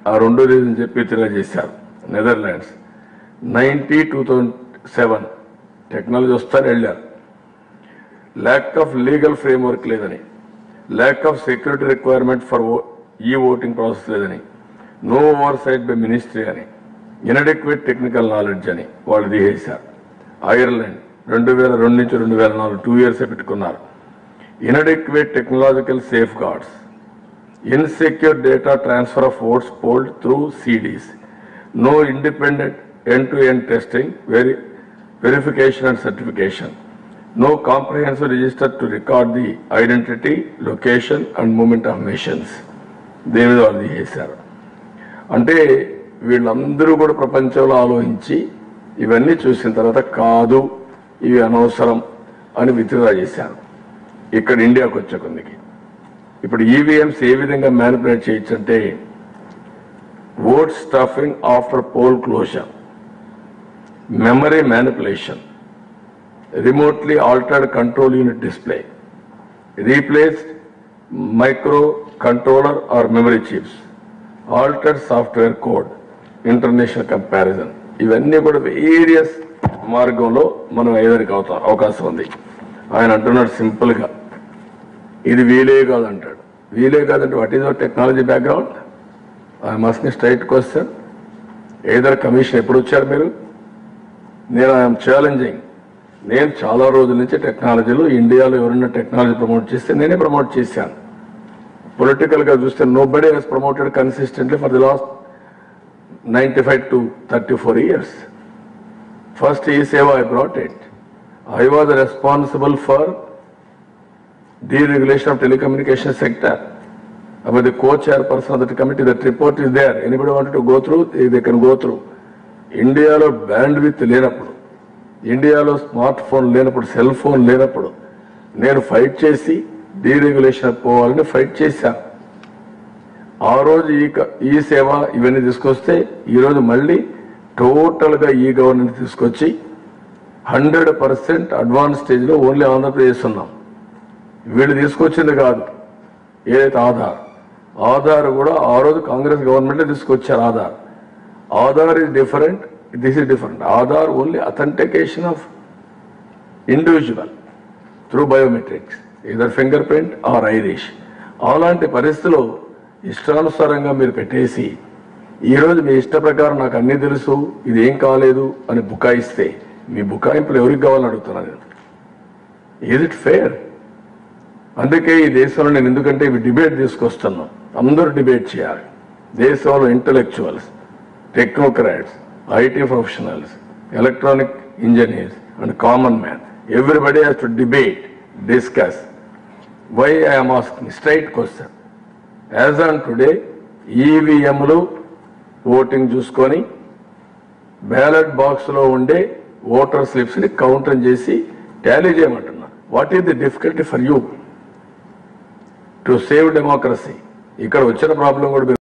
ఆ రెండో రీజన్ చెప్పి తెలియజేశారు. నెదర్లాండ్స్ 2007 టెక్నాలజీ వస్తారని వెళ్ళారు. ల్యాక్ ఆఫ్ లీగల్ ఫ్రేమ్వర్క్ లేదని, lack of security requirement for e voting process లేదని, no oversight by ministry అని, ఇన్అడెక్వేట్ టెక్నికల్ నాలెడ్జ్ అని వాళ్ళు దిగేశారు. ఐర్లాండ్ 2002 నుంచి 2004 2 years పెట్టుకున్నారు. Inadequate technological safeguards, insecure data transfer of votes polled through CDs, no independent end-to-end testing, verification and certification, no comprehensive register to record the identity, location and movement of machines. దీని మీద వాళ్ళు చేశారు. అంటే వీళ్ళందరూ కూడా ప్రపంచంలో ఆలోచించి ఇవన్నీ చూసిన తర్వాత కాదు ఇవి అనవసరం అని విత్డ్రా చేశారు. ఇక్కడ ఇండియాకు వచ్చే కొందికి ఇప్పుడు ఈవీఎంస్ ఏ విధంగా మ్యానిపులేట్ చేయొచ్చు అంటే vote stuffing after poll closure, memory manipulation, remotely altered control unit display, replaced microcontroller or memory chips, altered software code, international comparison. ఇవన్నీ కూడా వేరియస్ మార్గంలో మనం ఎదురికి అవకాశం ఉంది. ఆయన అంటున్నాడు సింపుల్గా ఇది వీలే కాదంటాడు. వీలే కాదంటే what is our technology background? I'm asking straight question. ఏదైనా కమిషన్ ఎప్పుడు వచ్చారు మీరు? నేను ఐఎమ్ ఛాలెంజింగ్. నేను చాలా రోజుల నుంచి టెక్నాలజీలో ఇండియాలో ఎవరైనా టెక్నాలజీ ప్రమోట్ చేస్తే నేనే ప్రమోట్ చేశాను. పొలిటికల్గా చూస్తే nobody has promoted consistently for the last 95 to 34 years. First e-Seva I brought it. I was responsible for deregulation of telecommunication sector. I was the co-chairperson of that committee. That report is there. Anybody wanted to go through, they can go through. ఇండియాలో bandwidth లేనప్పుడు, ఇండియాలో smart phone లేనప్పుడు, cell phone లేనప్పుడు నేను fight చేసి deregulation పోవాలని fight చేశాను. ఆ రోజు ఈ సేవ ఇవన్నీ తీసుకొస్తే ఈరోజు మళ్ళీ టోటల్గా ఈ గవర్నెన్స్ తీసుకొచ్చి 100% అడ్వాన్స్ స్టేజ్లో ఓన్లీ ఆంధ్రప్రదేశ్ ఉన్నాం. వీళ్ళు తీసుకొచ్చింది కాదు ఏదైతే ఆధార్ కూడా ఆ రోజు కాంగ్రెస్ గవర్నమెంటే తీసుకొచ్చారు. Aadhaar is different, this is different. Aadhaar only authentication of individual through biometrics, either finger print are Irish. అలాంటి పరిస్థితిలో ఇష్టానుసారంగా మీరు పెట్టేసి ఈరోజు మీ ఇష్ట ప్రకారం నాకు అన్నీ తెలుసు ఇది ఏం కాలేదు అని బుకాయిస్తే మీ బుకాయింపులు ఎవరికి కావాలని అడుగుతున్నాను. Is it fair? అందుకే ఈ దేశంలో నేను ఎందుకంటే ఇవి డిబేట్ తీసుకొస్తున్నాం. అందరూ డిబేట్ చేయాలి. దేశంలో intellectuals, technocrats, IT professionals, electronic engineers and common man, everybody has to debate, discuss. Why I'm asking straight question. As on today ఈవీఎంలు ఓటింగ్ చూసుకొని బ్యాలెట్ బాక్స్లో ఉండే ఓటర్ స్లిప్స్ని కౌంటర్ చేసి టాలీ చేయమంటున్నా. What is the difficulty for you to save democracy? ఇక్కడ వచ్చిన problem కూడా